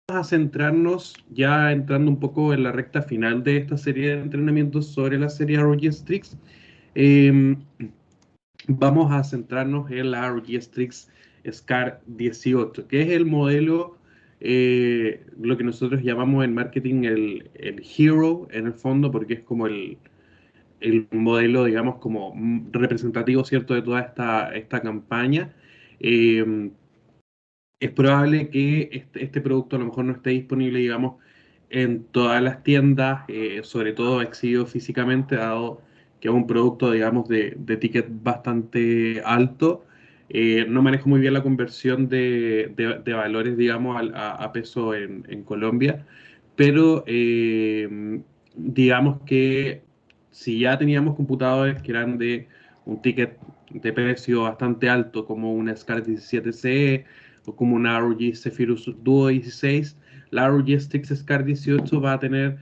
a centrarnos ya entrando un poco en la recta final de esta serie de entrenamientos sobre la serie ROG Strix. Eh, Vamos a centrarnos en la ROG Strix SCAR 18, que es el modelo, lo que nosotros llamamos en marketing el hero en el fondo, porque es como el modelo, digamos, como representativo, ¿cierto?, de toda esta campaña. Eh, es probable que este producto a lo mejor no esté disponible, digamos, en todas las tiendas, sobre todo exhibido físicamente, dado que es un producto, digamos, de ticket bastante alto. No manejo muy bien la conversión de valores, digamos, a peso en Colombia, pero digamos que si ya teníamos computadores que eran de un ticket de precio bastante alto, como una SCAR 17C o como una ROG Zephyrus Duo 16, la ROG Strix SCAR 18 va a tener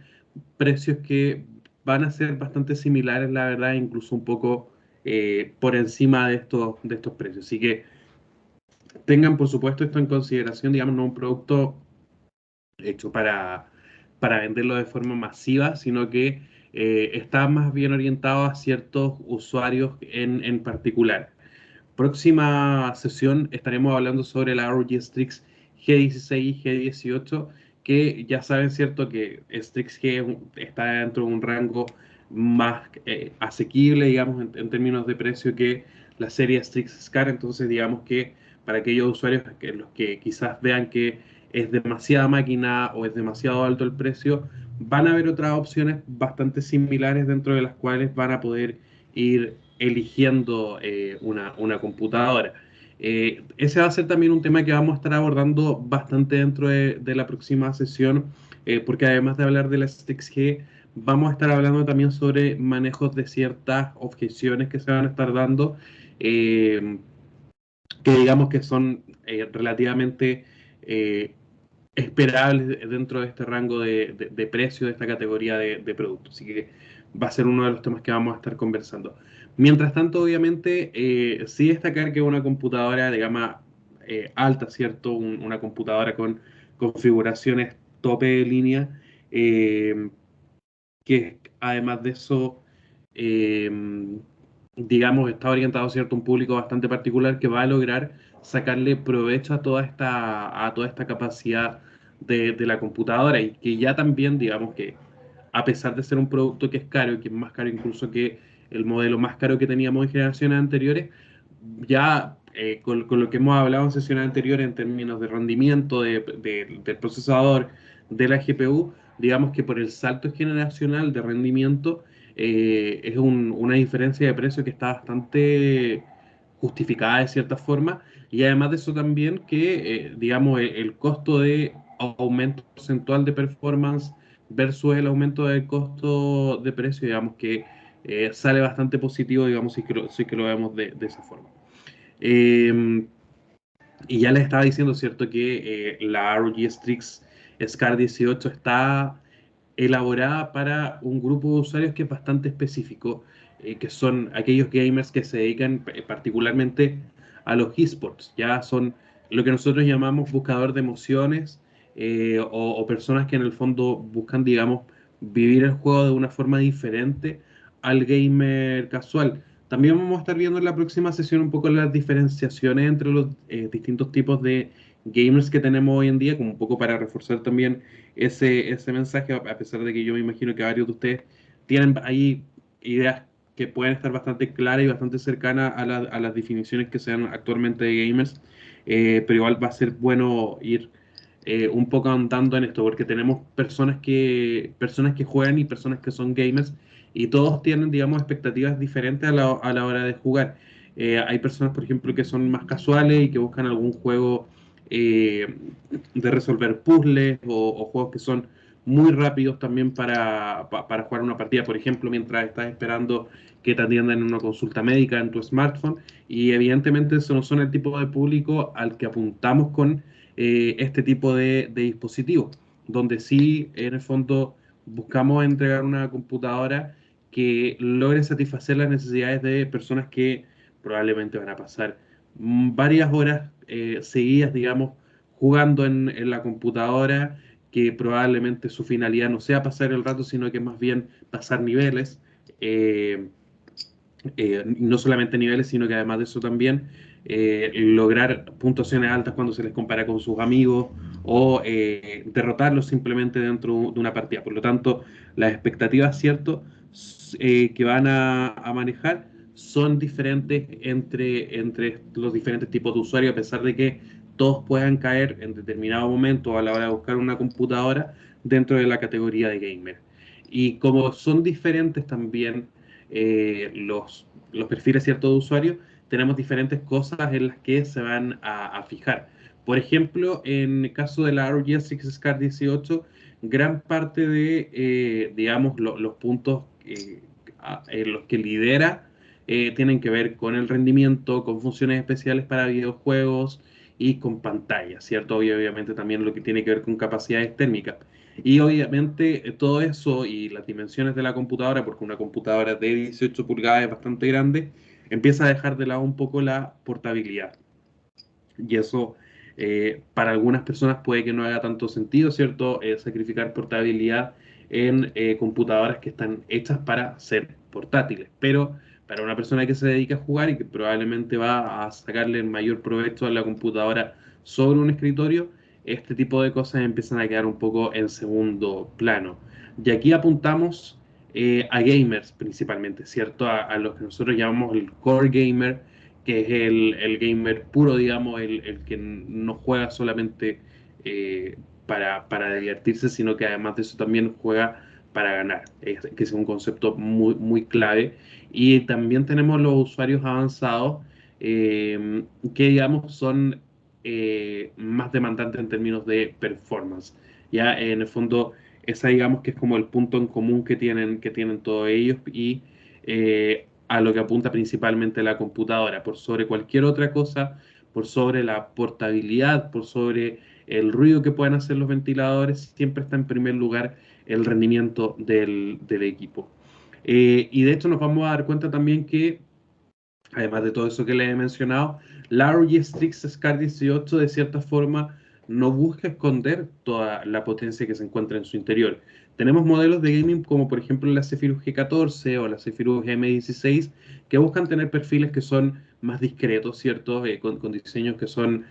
precios que van a ser bastante similares, la verdad, incluso un poco por encima de estos precios. Así que tengan, por supuesto, esto en consideración, digamos, no un producto hecho para venderlo de forma masiva, sino que está más bien orientado a ciertos usuarios en particular. Próxima sesión estaremos hablando sobre la ROG Strix G16 y G18, que ya saben, ¿cierto?, que Strix G está dentro de un rango más asequible, digamos, en términos de precio que la serie Strix Scar. Entonces, digamos que para aquellos usuarios que los que quizás vean que es demasiada máquina o es demasiado alto el precio, van a haber otras opciones bastante similares dentro de las cuales van a poder ir eligiendo una computadora. Ese va a ser también un tema que vamos a estar abordando bastante dentro de la próxima sesión, porque además de hablar de la Strix G, vamos a estar hablando también sobre manejos de ciertas objeciones que se van a estar dando, eh, que digamos que son relativamente eh, esperables dentro de este rango de precio de esta categoría de productos. Así que va a ser uno de los temas que vamos a estar conversando. Mientras tanto, obviamente, sí destacar que una computadora de gama alta, ¿cierto? Una computadora con configuraciones tope de línea, eh, que además de eso, eh, digamos, está orientado, ¿cierto?, a un público bastante particular que va a lograr sacarle provecho a toda esta capacidad de la computadora y que ya también, digamos que a pesar de ser un producto que es caro y que es más caro incluso que el modelo más caro que teníamos en generaciones anteriores, ya con lo que hemos hablado en sesiones anteriores en términos de rendimiento del procesador, de la GPU, digamos que por el salto generacional de rendimiento es una diferencia de precio que está bastante justificada de cierta forma, y además de eso también que, digamos, el costo de aumento porcentual de performance versus el aumento del costo de precio, digamos que sale bastante positivo, digamos, si que lo vemos de esa forma. Eh, y ya les estaba diciendo, ¿cierto?, que la ROG Strix SCAR 18 está elaborada para un grupo de usuarios que es bastante específico, que son aquellos gamers que se dedican particularmente a los esports. Ya son lo que nosotros llamamos buscador de emociones, o personas que en el fondo buscan, digamos, vivir el juego de una forma diferente al gamer casual. También vamos a estar viendo en la próxima sesión un poco las diferenciaciones entre los distintos tipos de gamers que tenemos hoy en día, como un poco para reforzar también ese mensaje, a pesar de que yo me imagino que varios de ustedes tienen ahí ideas que pueden estar bastante claras y bastante cercanas a las definiciones que se dan actualmente de gamers, pero igual va a ser bueno ir un poco andando en esto, porque tenemos personas que juegan y personas que son gamers, y todos tienen, digamos, expectativas diferentes a la hora de jugar. Hay personas, por ejemplo, que son más casuales y que buscan algún juego eh, de resolver puzzles, o juegos que son muy rápidos también para jugar una partida, por ejemplo, mientras estás esperando que te atiendan en una consulta médica en tu smartphone. Y evidentemente eso no son el tipo de público al que apuntamos con este tipo de dispositivos, donde sí, en el fondo, buscamos entregar una computadora que logre satisfacer las necesidades de personas que probablemente van a pasar varias horas seguidas, digamos, jugando en la computadora, que probablemente su finalidad no sea pasar el rato, sino que más bien pasar niveles. Eh, no solamente niveles, sino que además de eso también lograr puntuaciones altas cuando se les compara con sus amigos o derrotarlos simplemente dentro de una partida. Por lo tanto, las expectativas, ¿cierto?, que van a manejar son diferentes entre los diferentes tipos de usuarios, a pesar de que todos puedan caer en determinado momento a la hora de buscar una computadora dentro de la categoría de gamer. Y como son diferentes también los perfiles ciertos de usuarios, tenemos diferentes cosas en las que se van a fijar. Por ejemplo, en el caso de la ROG Strix Scar 18, gran parte de, digamos, los puntos en los que lidera tienen que ver con el rendimiento, con funciones especiales para videojuegos y con pantalla, ¿cierto? Y obviamente también lo que tiene que ver con capacidades térmicas. Y obviamente todo eso y las dimensiones de la computadora, porque una computadora de 18 pulgadas es bastante grande, empieza a dejar de lado un poco la portabilidad. Y eso para algunas personas puede que no haga tanto sentido, ¿cierto? Sacrificar portabilidad en computadoras que están hechas para ser portátiles. Pero para una persona que se dedica a jugar y que probablemente va a sacarle el mayor provecho a la computadora sobre un escritorio, este tipo de cosas empiezan a quedar un poco en segundo plano. Y aquí apuntamos a gamers principalmente, ¿cierto? A los que nosotros llamamos el core gamer, que es el gamer puro, digamos, el que no juega solamente para divertirse, sino que además de eso también juega para ganar, que es un concepto muy, muy clave. Y también tenemos los usuarios avanzados, que digamos son más demandantes en términos de performance. Ya en el fondo, esa digamos que es como el punto en común que tienen todos ellos y a lo que apunta principalmente la computadora, por sobre cualquier otra cosa, por sobre la portabilidad, por sobre el ruido que pueden hacer los ventiladores, siempre está en primer lugar el rendimiento del equipo. Y de hecho nos vamos a dar cuenta también que, además de todo eso que les he mencionado, la ROG Strix Scar 18 de cierta forma no busca esconder toda la potencia que se encuentra en su interior. Tenemos modelos de gaming como por ejemplo la Zephyrus G14 o la Zephyrus M16 que buscan tener perfiles que son más discretos, ¿cierto? Con diseños que son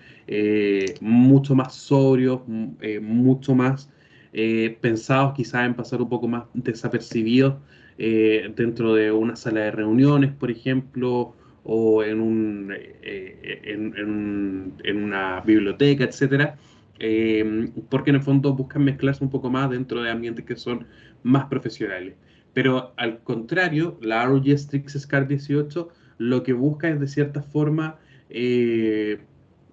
mucho más sobrios, mucho más pensados quizás en pasar un poco más desapercibidos dentro de una sala de reuniones, por ejemplo, o en una biblioteca, etcétera, porque en el fondo buscan mezclarse un poco más dentro de ambientes que son más profesionales. Pero al contrario, la ROG Strix Scar 18 lo que busca es de cierta forma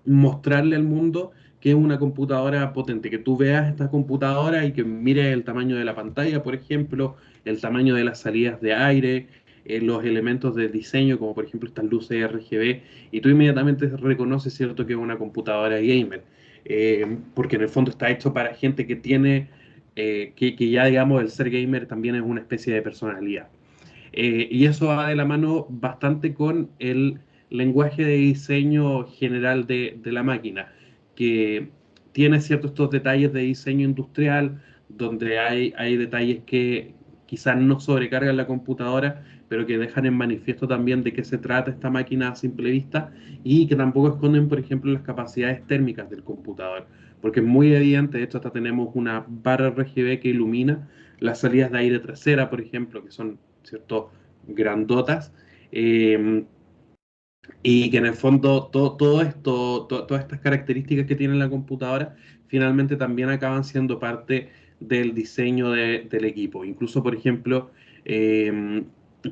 mostrarle al mundo que es una computadora potente, que tú veas esta computadora y que mires el tamaño de la pantalla, por ejemplo, el tamaño de las salidas de aire, los elementos de diseño, como por ejemplo estas luces RGB, y tú inmediatamente reconoces, ¿cierto?, que es una computadora gamer, porque en el fondo está hecho para gente que tiene, que ya digamos el ser gamer también es una especie de personalidad. Y eso va de la mano bastante con el lenguaje de diseño general de la máquina, que tiene ciertos estos detalles de diseño industrial, donde hay detalles que quizás no sobrecargan la computadora, pero que dejan en manifiesto también de qué se trata esta máquina a simple vista y que tampoco esconden, por ejemplo, las capacidades térmicas del computador, porque es muy evidente. De hecho, hasta tenemos una barra RGB que ilumina las salidas de aire trasera, por ejemplo, que son, ¿cierto?, grandotas, eh, y que en el fondo todo esto, todas estas características que tiene la computadora finalmente también acaban siendo parte del diseño del equipo. Incluso, por ejemplo, eh,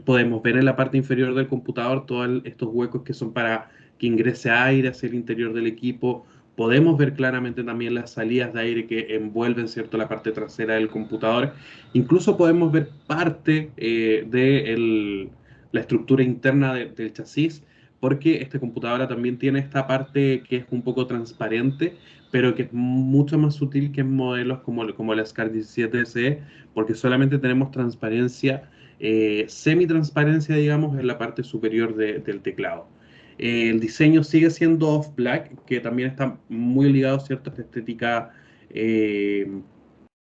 podemos ver en la parte inferior del computador todos estos huecos que son para que ingrese aire hacia el interior del equipo. Podemos ver claramente también las salidas de aire que envuelven, ¿cierto?, la parte trasera del computador. Incluso podemos ver parte de la estructura interna del chasis, porque esta computadora también tiene esta parte que es un poco transparente, pero que es mucho más sutil que en modelos como la SCAR 17 SE, porque solamente tenemos transparencia, semi-transparencia, digamos, en la parte superior del teclado. El diseño sigue siendo off-black, que también está muy ligado, ¿cierto?, a esta estética, eh,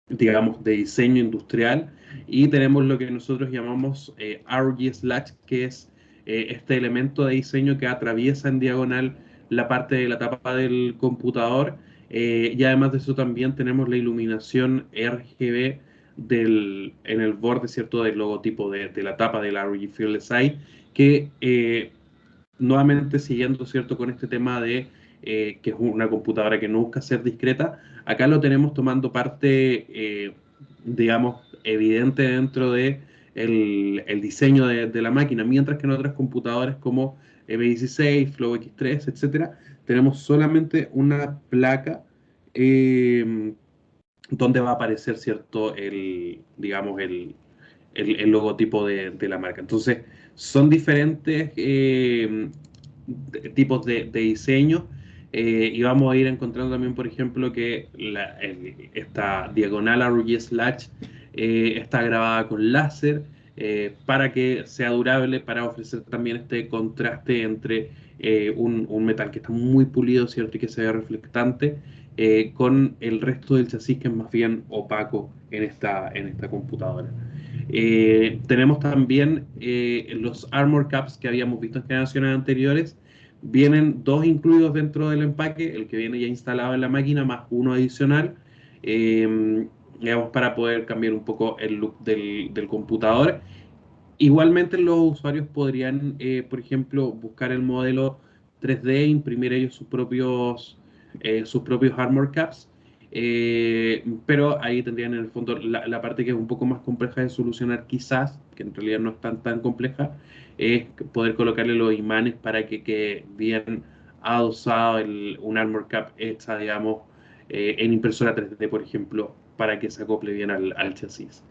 digamos, de diseño industrial. Y tenemos lo que nosotros llamamos RG Slash, que es este elemento de diseño que atraviesa en diagonal la parte de la tapa del computador. Y además de eso también tenemos la iluminación RGB en el borde, ¿cierto?, del logotipo de la tapa del RG Fearless Eye, que nuevamente siguiendo, ¿cierto?, con este tema de que es una computadora que no busca ser discreta, acá lo tenemos tomando parte, digamos, evidente dentro de el diseño de la máquina, mientras que en otras computadoras como M16, Flow X3, etcétera, tenemos solamente una placa donde va a aparecer, ¿cierto?, digamos, el logotipo de la marca. Entonces, son diferentes tipos de diseño, y vamos a ir encontrando también, por ejemplo, que esta diagonal RG Slash está grabada con láser para que sea durable, para ofrecer también este contraste entre un metal que está muy pulido, ¿cierto?, y que se ve reflectante, con el resto del chasis que es más bien opaco en esta computadora. Tenemos también los Armor Caps que habíamos visto en generaciones anteriores. Vienen dos incluidos dentro del empaque, el que viene ya instalado en la máquina, más uno adicional, digamos, para poder cambiar un poco el look del computador. Igualmente los usuarios podrían, por ejemplo, buscar el modelo 3D, imprimir ellos sus propios Armor Caps, pero ahí tendrían en el fondo la parte que es un poco más compleja de solucionar quizás, que en realidad no es tan compleja, es poder colocarle los imanes para que quede bien adosado un Armor Cap hecha, digamos, en impresora 3D, por ejemplo, para que se acople bien al chasis.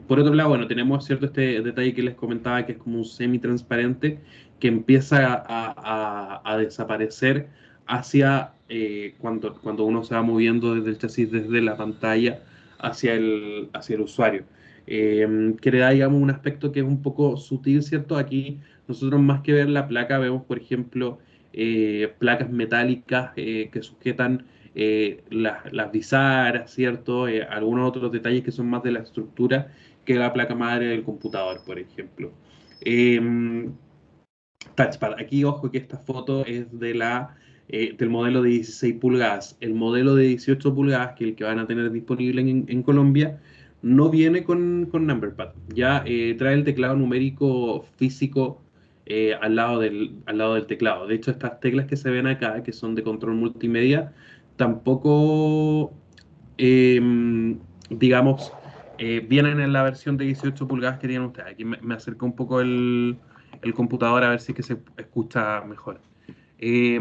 Por otro lado, bueno, tenemos cierto este detalle que les comentaba que es como un semi-transparente que empieza a desaparecer hacia cuando uno se va moviendo desde el chasis, desde la pantalla hacia el usuario. Que le da, digamos, un aspecto que es un poco sutil, ¿cierto? Aquí nosotros más que ver la placa vemos, por ejemplo, placas metálicas que sujetan las bisagras, ¿cierto? Algunos otros detalles que son más de la estructura que la placa madre del computador, por ejemplo. Eh, Touchpad. Aquí, ojo, que esta foto es del modelo de 16 pulgadas. El modelo de 18 pulgadas, que es el que van a tener disponible en Colombia, no viene con NumberPad. Ya trae el teclado numérico físico al lado del teclado. De hecho, estas teclas que se ven acá, que son de control multimedia, tampoco, digamos, vienen en la versión de 18 pulgadas que tienen ustedes. Aquí me acerco un poco el computador a ver si es que se escucha mejor. Eh,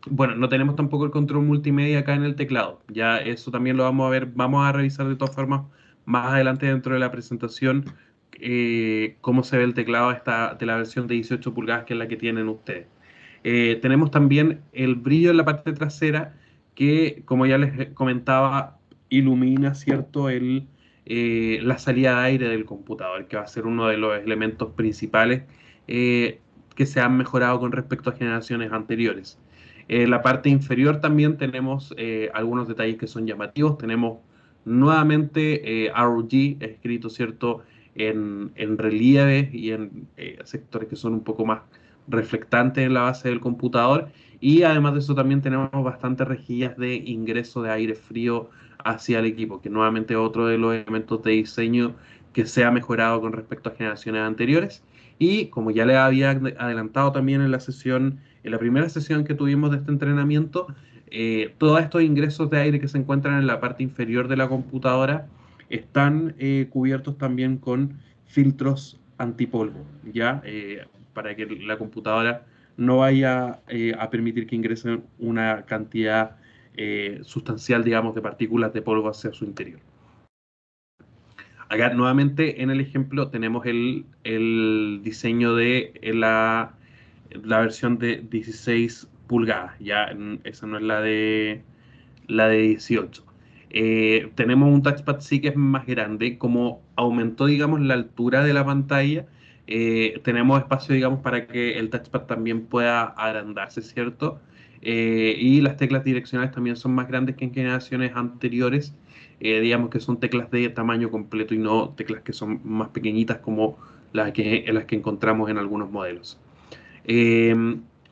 bueno, no tenemos tampoco el control multimedia acá en el teclado. Ya eso también lo vamos a ver, vamos a revisar de todas formas más adelante dentro de la presentación cómo se ve el teclado de la versión de 18 pulgadas que es la que tienen ustedes. Tenemos también el brillo en la parte trasera que, como ya les comentaba, ilumina, ¿cierto?, la salida de aire del computador, que va a ser uno de los elementos principales eh, que se han mejorado con respecto a generaciones anteriores. En la parte inferior también tenemos algunos detalles que son llamativos. Tenemos nuevamente ROG escrito, ¿cierto?, en relieve y en sectores que son un poco más reflectantes en la base del computador. Y además de eso también tenemos bastantes rejillas de ingreso de aire frío hacia el equipo, que nuevamente es otro de los elementos de diseño que se ha mejorado con respecto a generaciones anteriores. Y como ya les había adelantado también en la primera sesión que tuvimos de este entrenamiento, todos estos ingresos de aire que se encuentran en la parte inferior de la computadora están cubiertos también con filtros antipolvo, ¿ya? Para que la computadora no vaya a permitir que ingresen una cantidad sustancial, digamos, de partículas de polvo hacia su interior. Acá nuevamente en el ejemplo tenemos el diseño de la versión de 16 pulgadas, ya esa no es la de 18. Tenemos un touchpad sí que es más grande, como aumentó, digamos, la altura de la pantalla, tenemos espacio, digamos, para que el touchpad también pueda agrandarse, ¿cierto? Y las teclas direccionales también son más grandes que en generaciones anteriores, digamos que son teclas de tamaño completo y no teclas que son más pequeñitas como las que encontramos en algunos modelos. Eh,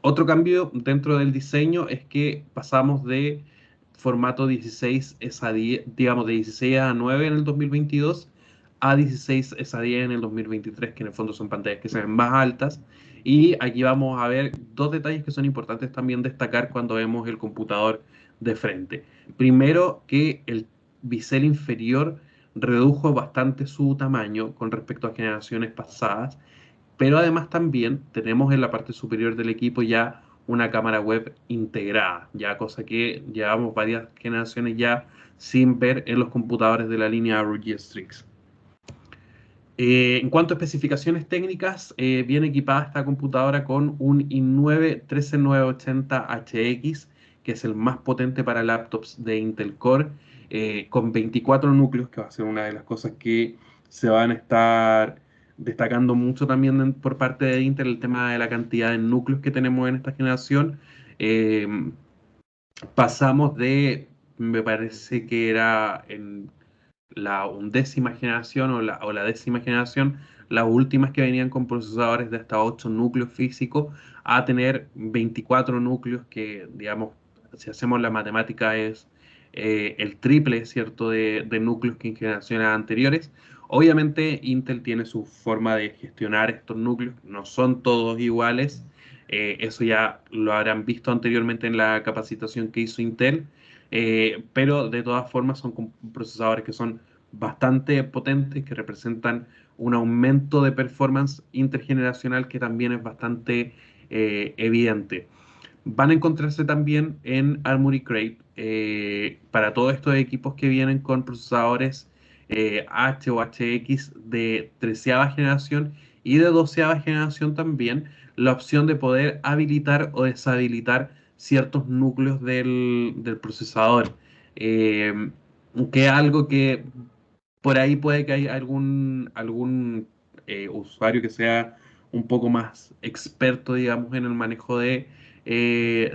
Otro cambio dentro del diseño es que pasamos de formato 16 es a 10, digamos de 16 a 9 en el 2022 a 16 es a 10 en el 2023, que en el fondo son pantallas que se ven más altas. Y aquí vamos a ver dos detalles que son importantes también destacar cuando vemos el computador de frente. Primero, que el bisel inferior redujo bastante su tamaño con respecto a generaciones pasadas, pero además también tenemos en la parte superior del equipo ya una cámara web integrada, ya cosa que llevamos varias generaciones ya sin ver en los computadores de la línea ROG Strix. En cuanto a especificaciones técnicas, viene equipada esta computadora con un i9 13980HX, que es el más potente para laptops de Intel Core, con 24 núcleos, que va a ser una de las cosas que se van a estar destacando mucho también por parte de Intel, el tema de la cantidad de núcleos que tenemos en esta generación. Eh, Pasamos de, me parece que era en la undécima generación o la décima generación, las últimas que venían con procesadores de hasta 8 núcleos físicos, a tener 24 núcleos que, digamos, si hacemos la matemática es el triple, ¿cierto?, de núcleos que en generaciones anteriores. Obviamente Intel tiene su forma de gestionar estos núcleos, no son todos iguales, eso ya lo habrán visto anteriormente en la capacitación que hizo Intel, pero de todas formas son procesadores que son bastante potentes, que representan un aumento de performance intergeneracional que también es bastante evidente. Van a encontrarse también en Armoury Crate para todos estos equipos que vienen con procesadores H o HX de 13ª generación y de 12ª generación también, la opción de poder habilitar o deshabilitar ciertos núcleos del procesador. Eh, que es algo que por ahí puede que haya algún usuario que sea un poco más experto, digamos, en el manejo de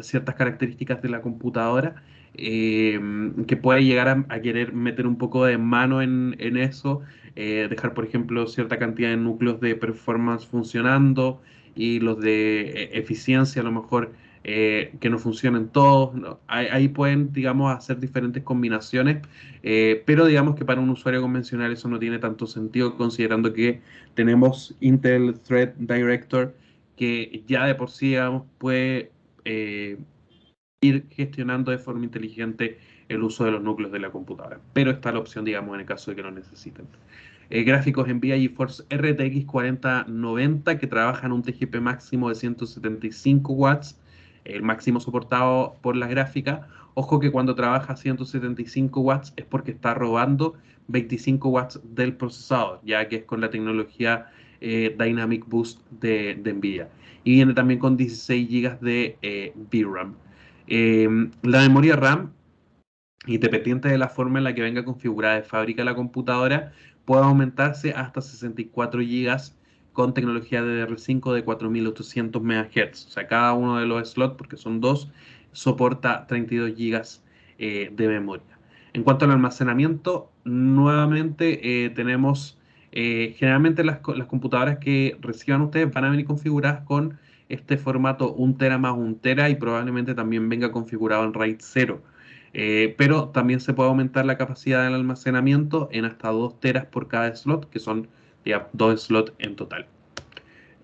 ciertas características de la computadora, eh, que puede llegar a querer meter un poco de mano en eso, dejar, por ejemplo, cierta cantidad de núcleos de performance funcionando y los de eficiencia a lo mejor que no funcionen todos, ¿no? Ahí pueden, digamos, hacer diferentes combinaciones, pero digamos que para un usuario convencional eso no tiene tanto sentido, considerando que tenemos Intel Thread Director que ya de por sí, digamos, puede ir gestionando de forma inteligente el uso de los núcleos de la computadora. Pero está la opción, digamos, en el caso de que lo necesiten. Gráficos NVIDIA GeForce RTX 4090 que trabajan un TGP máximo de 175 watts, el máximo soportado por las gráficas. Ojo que cuando trabaja 175 watts es porque está robando 25 watts del procesador, ya que es con la tecnología Dynamic Boost de NVIDIA. Y viene también con 16 GB de VRAM. La memoria RAM, independiente de la forma en la que venga configurada de fábrica la computadora, puede aumentarse hasta 64 GB con tecnología DDR5 de 4800 MHz. O sea, cada uno de los slots, porque son dos, soporta 32 GB de memoria. En cuanto al almacenamiento, nuevamente tenemos, generalmente las computadoras que reciban ustedes van a venir configuradas con este formato 1 tera más 1 tera y probablemente también venga configurado en RAID 0. Pero también se puede aumentar la capacidad del almacenamiento en hasta 2 teras por cada slot, que son ya 2 slots en total.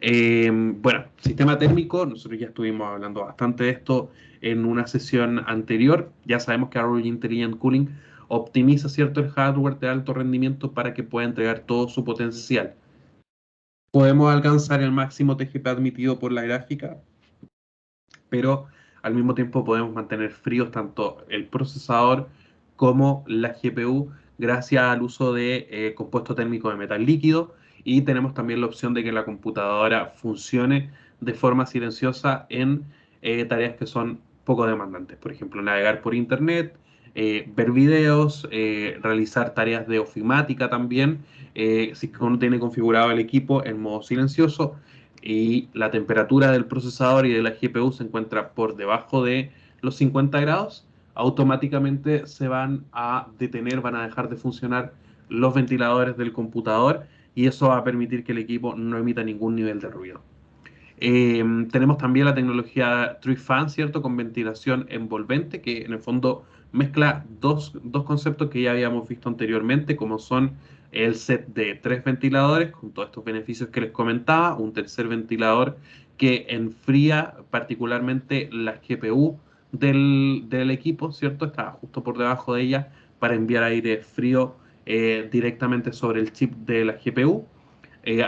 Bueno, sistema térmico, nosotros ya estuvimos hablando bastante de esto en una sesión anterior. Ya sabemos que ROG Intelligent Cooling optimiza cierto el hardware de alto rendimiento para que pueda entregar todo su potencial. Podemos alcanzar el máximo TGP admitido por la gráfica, pero al mismo tiempo podemos mantener fríos tanto el procesador como la GPU gracias al uso de compuesto térmico de metal líquido, y tenemos también la opción de que la computadora funcione de forma silenciosa en tareas que son poco demandantes, por ejemplo, navegar por internet, ver videos, realizar tareas de ofimática también, si es que uno tiene configurado el equipo en modo silencioso y la temperatura del procesador y de la GPU se encuentra por debajo de los 50 grados, automáticamente se van a detener, van a dejar de funcionar los ventiladores del computador y eso va a permitir que el equipo no emita ningún nivel de ruido. Tenemos también la tecnología TrueFan, ¿cierto? Con ventilación envolvente, que en el fondo mezcla dos conceptos que ya habíamos visto anteriormente, como son el set de 3 ventiladores, con todos estos beneficios que les comentaba, un tercer ventilador que enfría particularmente la GPU del equipo, ¿cierto? Está justo por debajo de ella para enviar aire frío directamente sobre el chip de la GPU.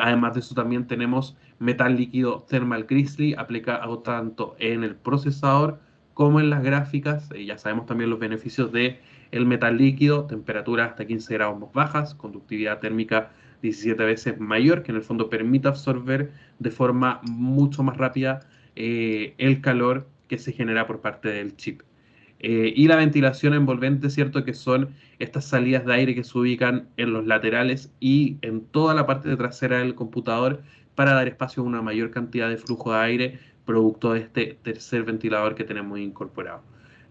Además de eso también tenemos metal líquido Thermal Grizzly aplicado tanto en el procesador como en las gráficas. Ya sabemos también los beneficios de el metal líquido, temperatura hasta 15 grados más bajas, conductividad térmica 17 veces mayor, que en el fondo permite absorber de forma mucho más rápida el calor que se genera por parte del chip. Y la ventilación envolvente, ¿cierto? Que son estas salidas de aire que se ubican en los laterales y en toda la parte trasera del computador para dar espacio a una mayor cantidad de flujo de aire producto de este tercer ventilador que tenemos incorporado.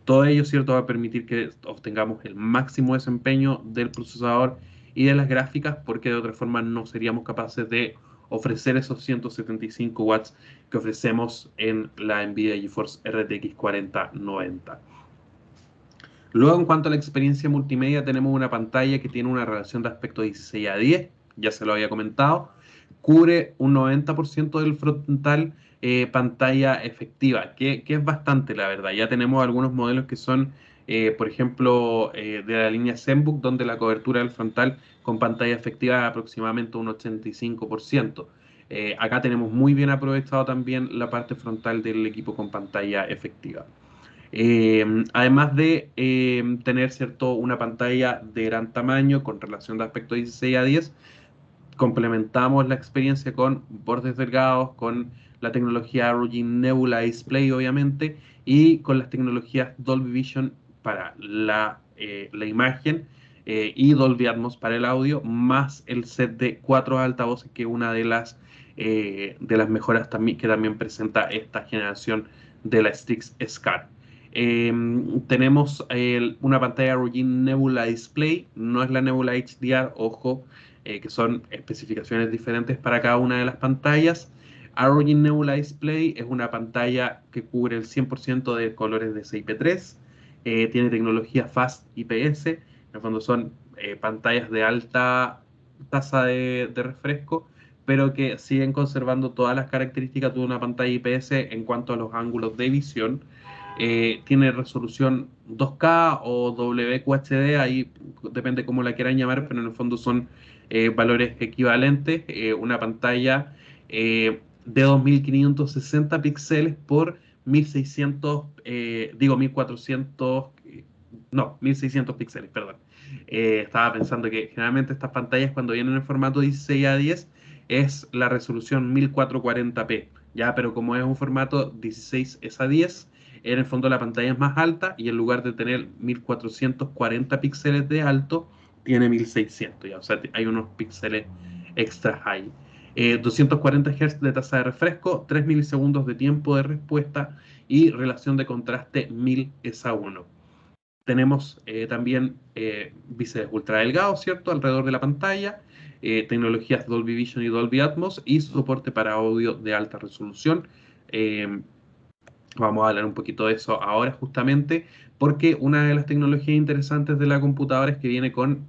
Todo ello, ¿cierto? Va a permitir que obtengamos el máximo desempeño del procesador y de las gráficas porque de otra forma no seríamos capaces de ofrecer esos 175 watts que ofrecemos en la NVIDIA GeForce RTX 4090. Luego, en cuanto a la experiencia multimedia, tenemos una pantalla que tiene una relación de aspecto 16:10, ya se lo había comentado, cubre un 90% del frontal pantalla efectiva, que es bastante, la verdad. Ya tenemos algunos modelos que son, por ejemplo, de la línea ZenBook, donde la cobertura del frontal con pantalla efectiva es aproximadamente un 85%. Acá tenemos muy bien aprovechado también la parte frontal del equipo con pantalla efectiva. Además de tener cierto, una pantalla de gran tamaño con relación de aspecto 16:10, complementamos la experiencia con bordes delgados, con la tecnología ROG Nebula Display, obviamente, y con las tecnologías Dolby Vision para la imagen y Dolby Atmos para el audio, más el set de 4 altavoces, que es una de las mejoras también, que también presenta esta generación de la Strix Scar. Tenemos una pantalla ROG Nebula Display, no es la Nebula HDR, ojo, que son especificaciones diferentes para cada una de las pantallas. ROG Nebula Display es una pantalla que cubre el 100% de colores de CIP3, tiene tecnología Fast IPS, en el fondo son pantallas de alta tasa de refresco, pero que siguen conservando todas las características de una pantalla IPS en cuanto a los ángulos de visión. Tiene resolución 2K o WQHD, ahí depende cómo la quieran llamar, pero en el fondo son valores equivalentes. Una pantalla de 2560 píxeles por 1600, 1400, no, 1600 píxeles, perdón. Estaba pensando que generalmente estas pantallas cuando vienen en formato 16:10 es la resolución 1440p, ya, pero como es un formato 16:10, en el fondo la pantalla es más alta y en lugar de tener 1440 píxeles de alto, tiene 1600, ya, o sea, hay unos píxeles extras ahí. 240 Hz de tasa de refresco, 3 milisegundos de tiempo de respuesta y relación de contraste 1000:1. Tenemos también bíceps ultra delgados, ¿cierto? Alrededor de la pantalla, tecnologías Dolby Vision y Dolby Atmos y soporte para audio de alta resolución. Eh, Vamos a hablar un poquito de eso ahora justamente, porque una de las tecnologías interesantes de la computadora es que viene con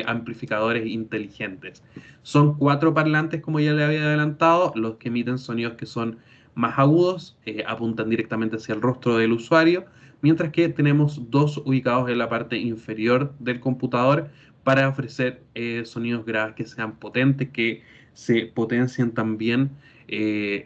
amplificadores inteligentes. Son 4 parlantes, como ya le había adelantado, los que emiten sonidos que son más agudos, apuntan directamente hacia el rostro del usuario, mientras que tenemos 2 ubicados en la parte inferior del computador para ofrecer sonidos graves que sean potentes, que se potencien también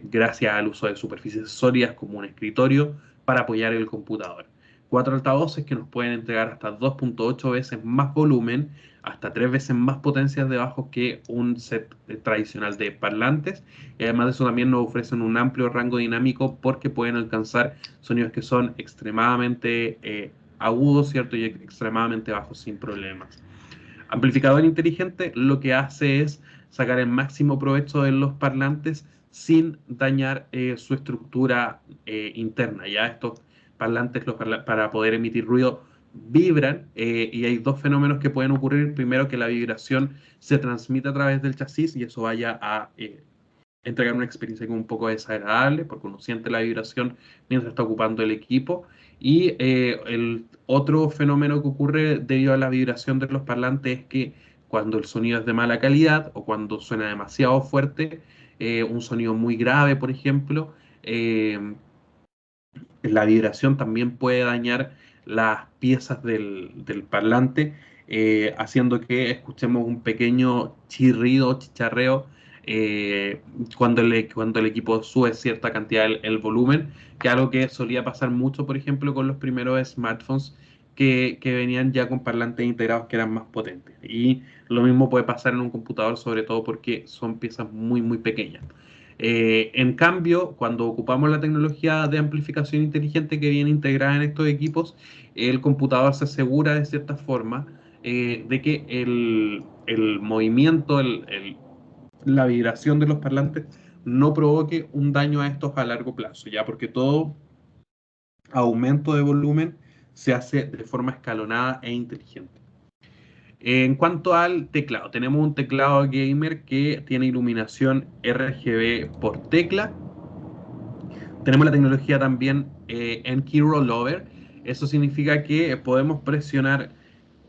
gracias al uso de superficies sólidas como un escritorio para apoyar el computador. 4 altavoces que nos pueden entregar hasta 2.8 veces más volumen, hasta 3 veces más potencias de bajo que un set tradicional de parlantes. Y además de eso también nos ofrecen un amplio rango dinámico porque pueden alcanzar sonidos que son extremadamente agudos, ¿cierto? Y extremadamente bajos sin problemas. Amplificador inteligente lo que hace es sacar el máximo provecho de los parlantes sin dañar su estructura interna. Ya estos parlantes para poder emitir ruido vibran y hay dos fenómenos que pueden ocurrir. Primero, que la vibración se transmite a través del chasis y eso vaya a entregar una experiencia como un poco desagradable porque uno siente la vibración mientras está ocupando el equipo. Y el otro fenómeno que ocurre debido a la vibración de los parlantes es que cuando el sonido es de mala calidad o cuando suena demasiado fuerte, un sonido muy grave, por ejemplo, la vibración también puede dañar las piezas del parlante, haciendo que escuchemos un pequeño chirrido, chicharreo, eh, cuando el equipo sube cierta cantidad el volumen, que es algo que solía pasar mucho, por ejemplo, con los primeros smartphones que venían ya con parlantes integrados que eran más potentes. Y lo mismo puede pasar en un computador, sobre todo porque son piezas muy, muy pequeñas. En cambio, cuando ocupamos la tecnología de amplificación inteligente que viene integrada en estos equipos, el computador se asegura de cierta forma de que el movimiento, la vibración de los parlantes no provoque un daño a estos a largo plazo, ya porque todo aumento de volumen se hace de forma escalonada e inteligente. En cuanto al teclado, tenemos un teclado gamer que tiene iluminación RGB por tecla. Tenemos la tecnología también en Key Rollover. Eso significa que podemos presionar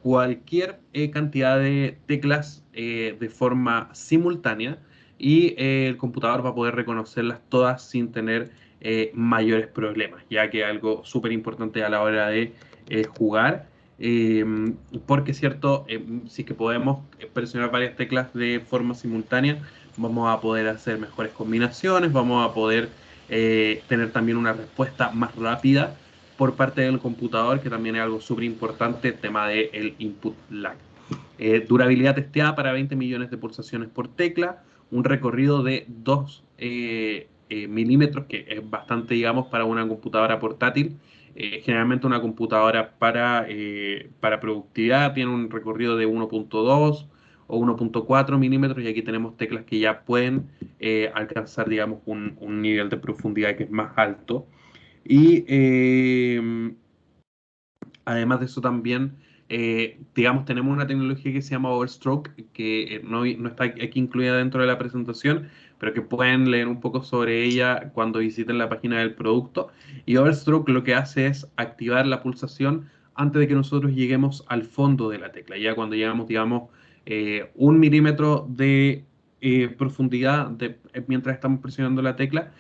cualquier cantidad de teclas de forma simultánea y el computador va a poder reconocerlas todas sin tener mayores problemas, ya que es algo súper importante a la hora de jugar. eh, Porque es cierto, si es que podemos presionar varias teclas de forma simultánea, vamos a poder hacer mejores combinaciones, vamos a poder tener también una respuesta más rápida por parte del computador, que también es algo súper importante, el tema del input lag. Durabilidad testeada para 20 millones de pulsaciones por tecla, un recorrido de 2 milímetros, que es bastante, digamos, para una computadora portátil. Generalmente una computadora para productividad tiene un recorrido de 1.2 o 1.4 milímetros y aquí tenemos teclas que ya pueden alcanzar, digamos, un nivel de profundidad que es más alto. Y además de eso también, digamos, tenemos una tecnología que se llama Overstroke, que no está aquí incluida dentro de la presentación, pero que pueden leer un poco sobre ella cuando visiten la página del producto. Y Overstroke lo que hace es activar la pulsación antes de que nosotros lleguemos al fondo de la tecla. Ya cuando llegamos, digamos, 1 milímetro de profundidad mientras estamos presionando la tecla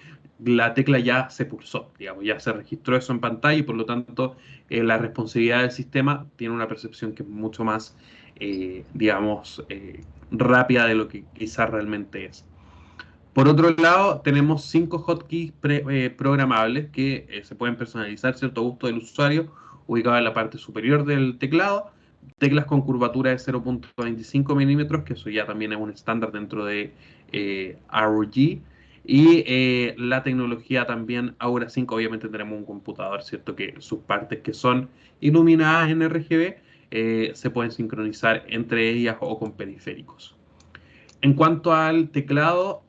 ya se pulsó, digamos, ya se registró eso en pantalla y por lo tanto la responsabilidad del sistema tiene una percepción que es mucho más, digamos, rápida de lo que quizás realmente es. Por otro lado, tenemos 5 hotkeys programables que se pueden personalizar, ¿cierto?, a gusto del usuario, ubicados en la parte superior del teclado. Teclas con curvatura de 0.25 milímetros, que eso ya también es un estándar dentro de ROG. Y la tecnología también Aura 5, obviamente tenemos un computador, ¿cierto?, que sus partes que son iluminadas en RGB se pueden sincronizar entre ellas o con periféricos. En cuanto al teclado,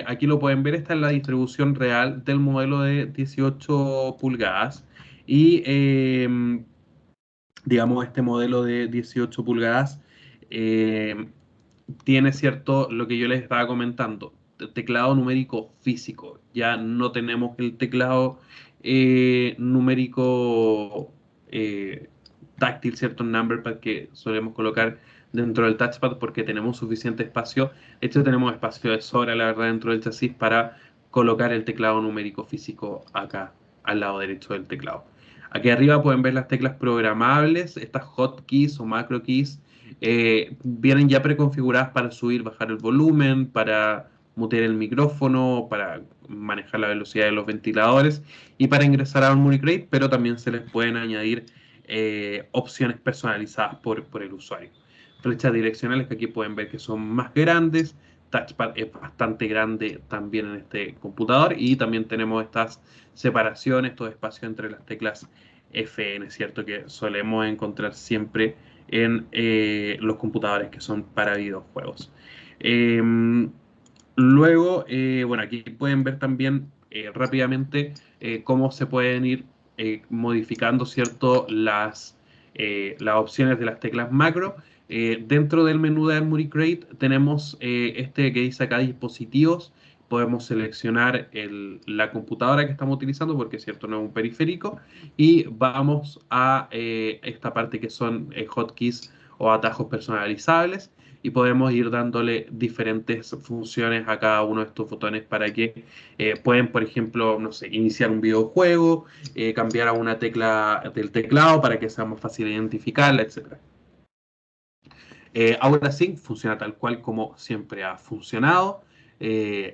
aquí lo pueden ver, esta es la distribución real del modelo de 18 pulgadas. Y digamos, este modelo de 18 pulgadas eh, tiene cierto, lo que yo les estaba comentando, teclado numérico físico. Ya no tenemos el teclado numérico táctil, ¿cierto? Numberpad que solemos colocar dentro del touchpad porque tenemos suficiente espacio. De hecho, tenemos espacio de sobra, la verdad, dentro del chasis para colocar el teclado numérico físico acá, al lado derecho del teclado. Aquí arriba pueden ver las teclas programables, estas hotkeys o macro keys vienen ya preconfiguradas para subir, bajar el volumen, para mutear el micrófono, para manejar la velocidad de los ventiladores y para ingresar a Harmony Crate, pero también se les pueden añadir opciones personalizadas por el usuario. Flechas direccionales que aquí pueden ver que son más grandes, touchpad es bastante grande también en este computador y también tenemos estas separaciones, estos espacios entre las teclas FN, ¿cierto? Que solemos encontrar siempre en los computadores que son para videojuegos. Luego, bueno, aquí pueden ver también rápidamente cómo se pueden ir modificando, ¿cierto? Las opciones de las teclas macro. Dentro del menú de Armoury Crate tenemos este que dice acá dispositivos. Podemos seleccionar la computadora que estamos utilizando porque, ¿cierto? No es un periférico. Y vamos a esta parte que son hotkeys o atajos personalizables y podemos ir dándole diferentes funciones a cada uno de estos botones para que pueden, por ejemplo, no sé, iniciar un videojuego, cambiar a una tecla del teclado para que sea más fácil identificarla, etc. Ahora sí, funciona tal cual como siempre ha funcionado,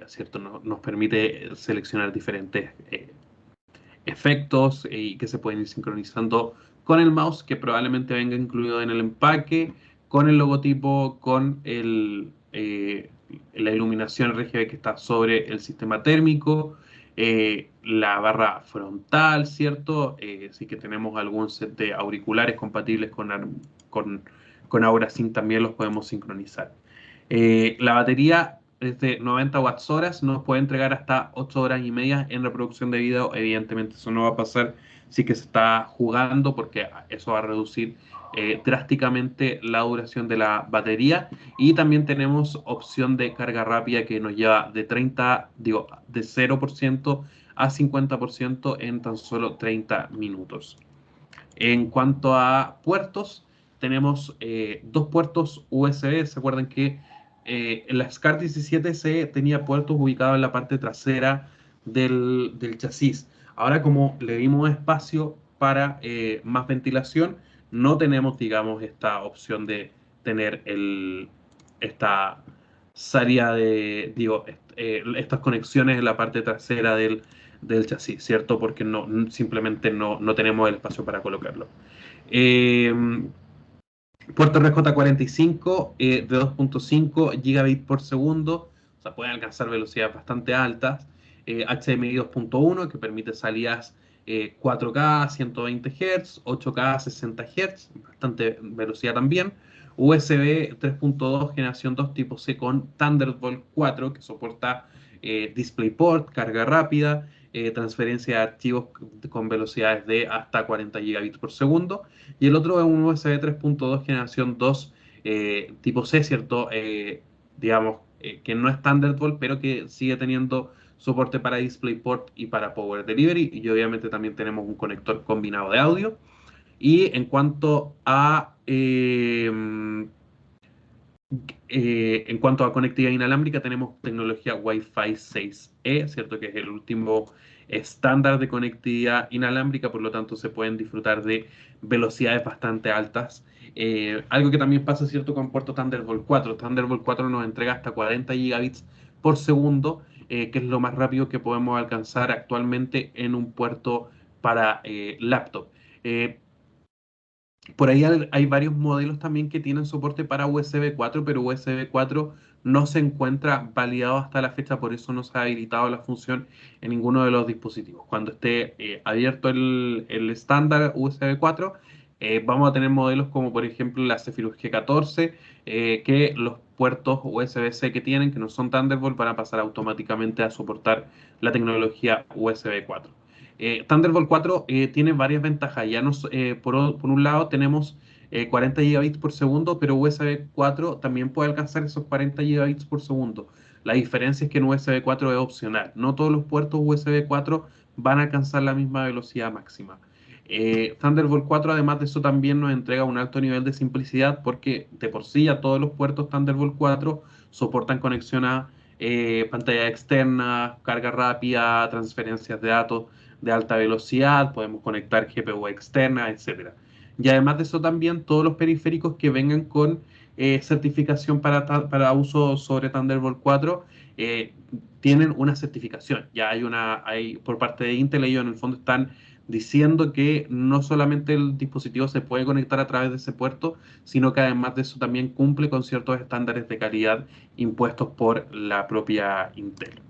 ¿cierto? Nos permite seleccionar diferentes efectos y que se pueden ir sincronizando con el mouse que probablemente venga incluido en el empaque, con el logotipo, con la iluminación RGB que está sobre el sistema térmico, la barra frontal, ¿cierto? Si que tenemos algún set de auriculares compatibles con AuraSync también los podemos sincronizar. La batería es de 90 watts horas, nos puede entregar hasta 8 horas y media en reproducción de video. Evidentemente eso no va a pasar si que se está jugando porque eso va a reducir drásticamente la duración de la batería. Y también tenemos opción de carga rápida que nos lleva de 0% a 50% en tan solo 30 minutos. En cuanto a puertos, tenemos dos puertos USB. ¿Se acuerdan que la SCAR 17C tenía puertos ubicados en la parte trasera del chasis? Ahora, como le dimos espacio para más ventilación, no tenemos, digamos, esta opción de tener esta salida estas conexiones en la parte trasera del chasis, ¿cierto? Porque simplemente no tenemos el espacio para colocarlo. Eh, Puerto RJ45 de 2.5 gigabits por segundo, o sea, puede alcanzar velocidades bastante altas. HDMI 2.1 que permite salidas 4K 120 Hz, 8K 60 Hz, bastante velocidad también. USB 3.2 generación 2 tipo C con Thunderbolt 4 que soporta DisplayPort, carga rápida, transferencia de archivos con velocidades de hasta 40 gigabits por segundo. Y el otro es un USB 3.2 generación 2 tipo C, ¿cierto? Digamos, que no es Thunderbolt, pero que sigue teniendo soporte para DisplayPort y para Power Delivery. Y obviamente también tenemos un conector combinado de audio. Y en cuanto a conectividad inalámbrica, tenemos tecnología Wi-Fi 6E, ¿cierto? Que es el último estándar de conectividad inalámbrica, por lo tanto se pueden disfrutar de velocidades bastante altas. Algo que también pasa, ¿cierto? Con puerto Thunderbolt 4. Thunderbolt 4 nos entrega hasta 40 gigabits por segundo, que es lo más rápido que podemos alcanzar actualmente en un puerto para laptop. Por ahí hay varios modelos también que tienen soporte para USB 4, pero USB 4 no se encuentra validado hasta la fecha, por eso no se ha habilitado la función en ninguno de los dispositivos. Cuando esté abierto el estándar USB 4, vamos a tener modelos como por ejemplo la Zephyrus G14, que los puertos USB-C que tienen, que no son Thunderbolt, van a pasar automáticamente a soportar la tecnología USB 4. Thunderbolt 4 tiene varias ventajas. Por un lado tenemos 40 gigabits por segundo, pero USB 4 también puede alcanzar esos 40 gigabits por segundo. La diferencia es que en USB 4 es opcional. No todos los puertos USB 4 van a alcanzar la misma velocidad máxima. Thunderbolt 4, además de eso, también nos entrega un alto nivel de simplicidad porque de por sí ya todos los puertos Thunderbolt 4 soportan conexión a pantalla externa, carga rápida, transferencias de datos de alta velocidad, podemos conectar GPU externa, etcétera. Y además de eso también todos los periféricos que vengan con certificación para uso sobre Thunderbolt 4 tienen una certificación. Ya hay por parte de Intel, ellos en el fondo están diciendo que no solamente el dispositivo se puede conectar a través de ese puerto, sino que además de eso también cumple con ciertos estándares de calidad impuestos por la propia Intel.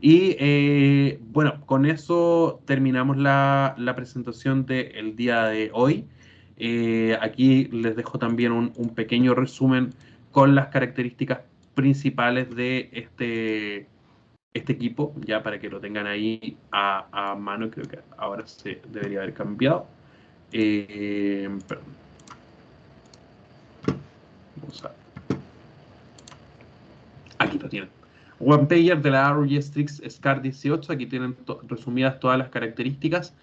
Y bueno, con eso terminamos la presentación del día de hoy. Aquí les dejo también un pequeño resumen con las características principales de este equipo, ya para que lo tengan ahí a mano. Creo que ahora se debería haber cambiado. Perdón, vamos a aquí lo tienen. One pager de la ROG Strix SCAR 18. Aquí tienen resumidas todas las características.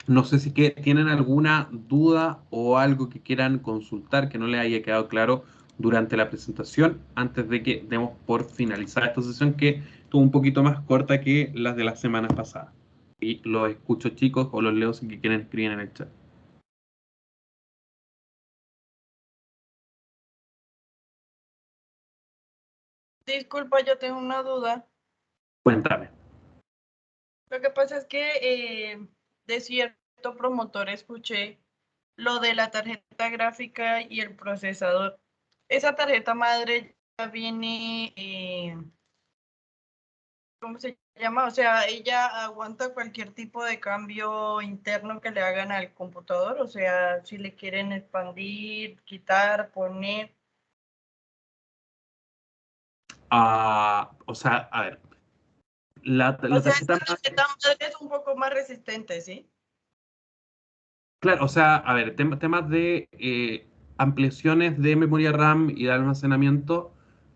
No sé si tienen alguna duda o algo que quieran consultar que no les haya quedado claro durante la presentación, antes de que demos por finalizar esta sesión que estuvo un poquito más corta que las de las semanas pasadas. Y los escucho, chicos, o los leo si quieren escribir en el chat. Disculpa, yo tengo una duda. Cuéntame. Lo que pasa es que de cierto promotor escuché lo de la tarjeta gráfica y el procesador. Esa tarjeta madre ya viene, ¿cómo se llama? O sea, ella aguanta cualquier tipo de cambio interno que le hagan al computador. O sea, si le quieren expandir, quitar, poner. O sea, a ver, la O sea, esta tarjeta tarjeta madre es un poco más resistente, ¿sí? claro, o sea, a ver, temas de ampliaciones de memoria RAM y de almacenamiento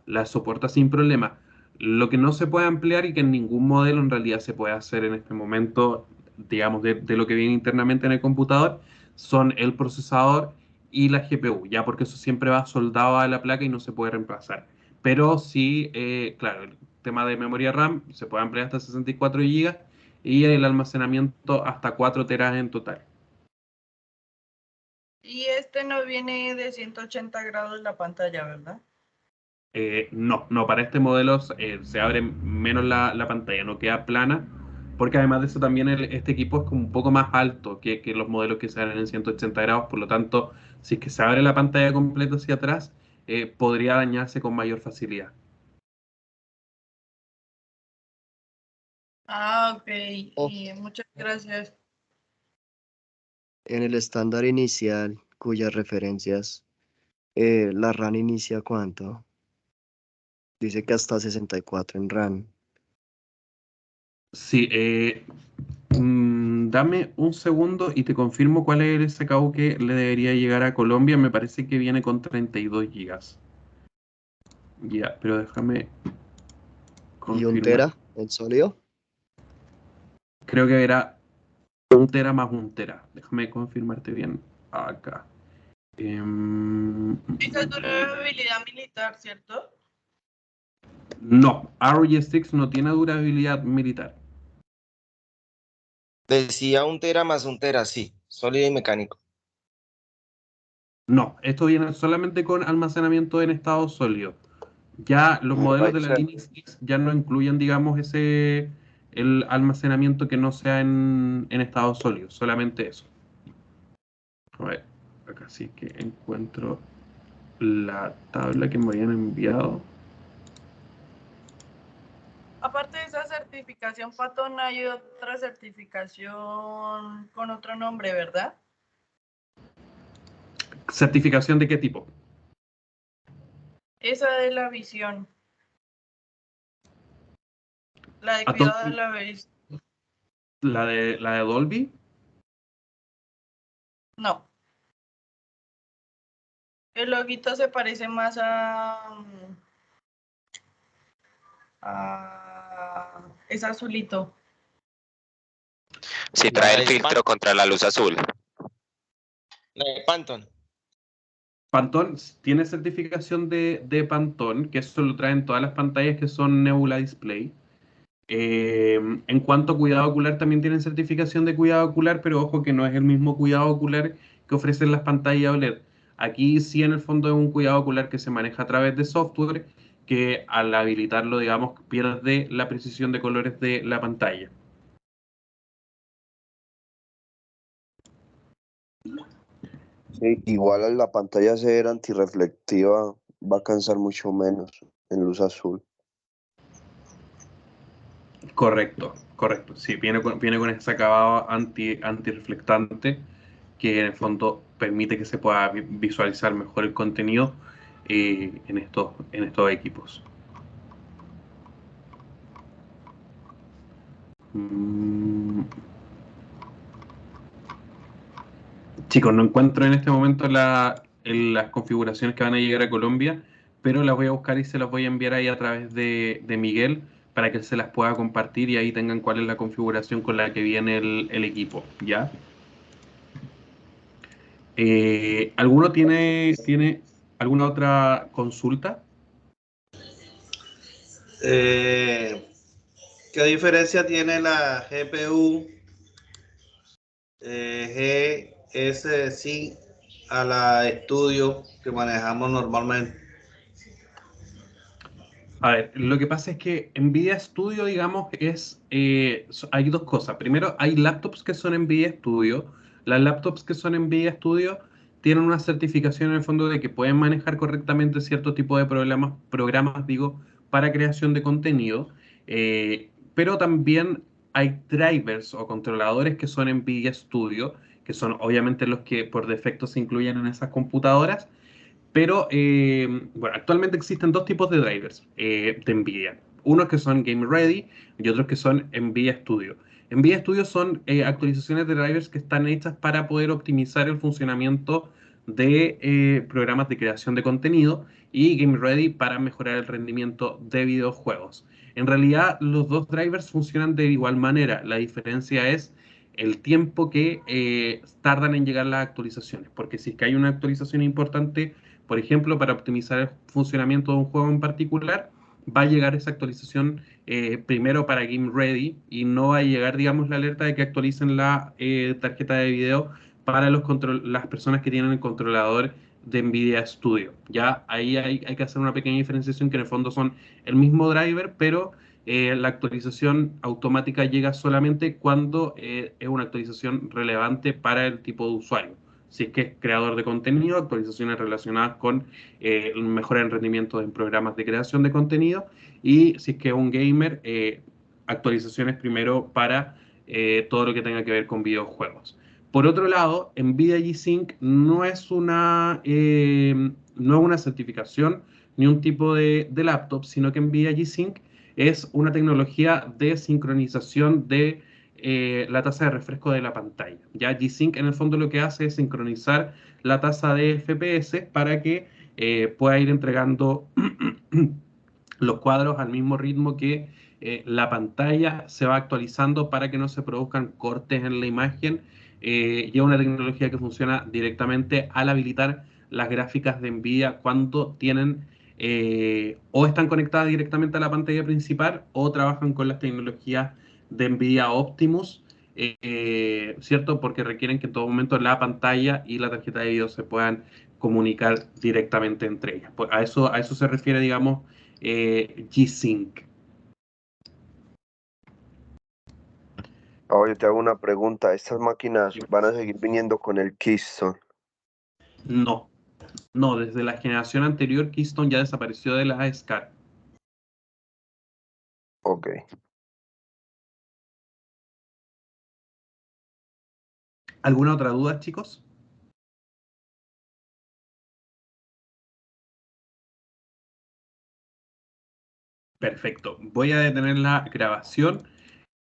las soporta sin problema. Lo que no se puede ampliar y que en ningún modelo en realidad se puede hacer en este momento, digamos, de lo que viene internamente en el computador, son el procesador y la GPU, ya porque eso siempre va soldado a la placa y no se puede reemplazar. Pero sí, claro, el tema de memoria RAM se puede ampliar hasta 64 GB y el almacenamiento hasta 4 teras en total. Y este no viene de 180 grados la pantalla, ¿verdad? No, para este modelo se abre menos la pantalla, no queda plana, porque además de eso también este equipo es como un poco más alto que los modelos que se abren en 180 grados, por lo tanto, si es que se abre la pantalla completa hacia atrás, podría dañarse con mayor facilidad. Ah, ok. Y muchas gracias. En el estándar inicial, cuyas referencias, la RAM inicia ¿cuánto? Dice que hasta 64 en RAM. Sí, dame un segundo y te confirmo cuál es el SKU que le debería llegar a Colombia. Me parece que viene con 32 gigas. Ya, pero déjame ¿Y un confirmar. tera en sólido? Creo que era 1 tera más 1 tera. Déjame confirmarte bien acá. Esa es durabilidad militar, ¿cierto? No, ROG6 no tiene durabilidad militar. Decía 1 tera más 1 tera, sí, sólido y mecánico. No, esto viene solamente con almacenamiento en estado sólido. Ya los modelos de la línea X ya no incluyen, digamos, el almacenamiento que no sea en estado sólido, solamente eso. A ver, acá sí que encuentro la tabla que me habían enviado. Aparte de esa certificación Patón, hay otra certificación con otro nombre, ¿verdad? ¿Certificación de qué tipo? Esa de la visión. La de Atom- cuidado de la visión. la de Dolby. No. El loguito se parece más es azulito. Si La trae el de filtro contra la luz azul. La de Phantom. Pantone tiene certificación de Pantone, que eso lo traen todas las pantallas que son Nebula Display. En cuanto a cuidado ocular, también tienen certificación de cuidado ocular, pero ojo que no es el mismo cuidado ocular que ofrecen las pantallas OLED. Aquí sí en el fondo es un cuidado ocular que se maneja a través de software, que al habilitarlo, digamos, pierde la precisión de colores de la pantalla. Sí, igual a la pantalla ser antirreflectiva va a cansar mucho menos en luz azul. Correcto, correcto. Sí, viene con ese acabado antirreflectante que en el fondo permite que se pueda visualizar mejor el contenido en estos equipos. Chicos, no encuentro en este momento las configuraciones que van a llegar a Colombia, pero las voy a buscar y se las voy a enviar ahí a través de Miguel para que él se las pueda compartir y ahí tengan cuál es la configuración con la que viene el equipo, ¿ya? ¿Alguno tiene alguna otra consulta? ¿Qué diferencia tiene la GPU GS5 a la Studio que manejamos normalmente? A ver, lo que pasa es que NVIDIA Studio, digamos, hay dos cosas. Primero, hay laptops que son NVIDIA Studio. Las laptops que son NVIDIA Studio tienen una certificación en el fondo de que pueden manejar correctamente cierto tipo de programas, digo, para creación de contenido. Pero también hay drivers o controladores que son NVIDIA Studio, que son obviamente los que por defecto se incluyen en esas computadoras. Pero, bueno, actualmente existen dos tipos de drivers de NVIDIA. Unos que son Game Ready y otros que son NVIDIA Studio. NVIDIA Studio son actualizaciones de drivers que están hechas para poder optimizar el funcionamiento de programas de creación de contenido y Game Ready para mejorar el rendimiento de videojuegos. En realidad, los dos drivers funcionan de igual manera. La diferencia es el tiempo que tardan en llegar las actualizaciones. Porque si es que hay una actualización importante, por ejemplo, para optimizar el funcionamiento de un juego en particular, va a llegar esa actualización primero para Game Ready y no va a llegar, digamos, la alerta de que actualicen la tarjeta de video para las personas que tienen el controlador de NVIDIA Studio. Ya ahí hay que hacer una pequeña diferenciación que en el fondo son el mismo driver, pero la actualización automática llega solamente cuando es una actualización relevante para el tipo de usuario. Si es que es creador de contenido, actualizaciones relacionadas con mejora en rendimiento en programas de creación de contenido. Y si es que es un gamer, actualizaciones primero para todo lo que tenga que ver con videojuegos. Por otro lado, NVIDIA G-Sync no es una certificación ni un tipo de laptop, sino que NVIDIA G-Sync es una tecnología de sincronización de la tasa de refresco de la pantalla. Ya G-Sync en el fondo lo que hace es sincronizar la tasa de FPS para que pueda ir entregando los cuadros al mismo ritmo que la pantalla se va actualizando para que no se produzcan cortes en la imagen. Y es una tecnología que funciona directamente al habilitar las gráficas de NVIDIA cuando tienen o están conectadas directamente a la pantalla principal o trabajan con las tecnologías de NVIDIA Optimus, ¿cierto? Porque requieren que en todo momento la pantalla y la tarjeta de video se puedan comunicar directamente entre ellas. Pues a eso se refiere, digamos, G-Sync. Ahora yo te hago una pregunta. ¿Estas máquinas van a seguir viniendo con el Keystone? No, no, desde la generación anterior Keystone ya desapareció de la SCAR. Ok. ¿Alguna otra duda, chicos? Perfecto. Voy a detener la grabación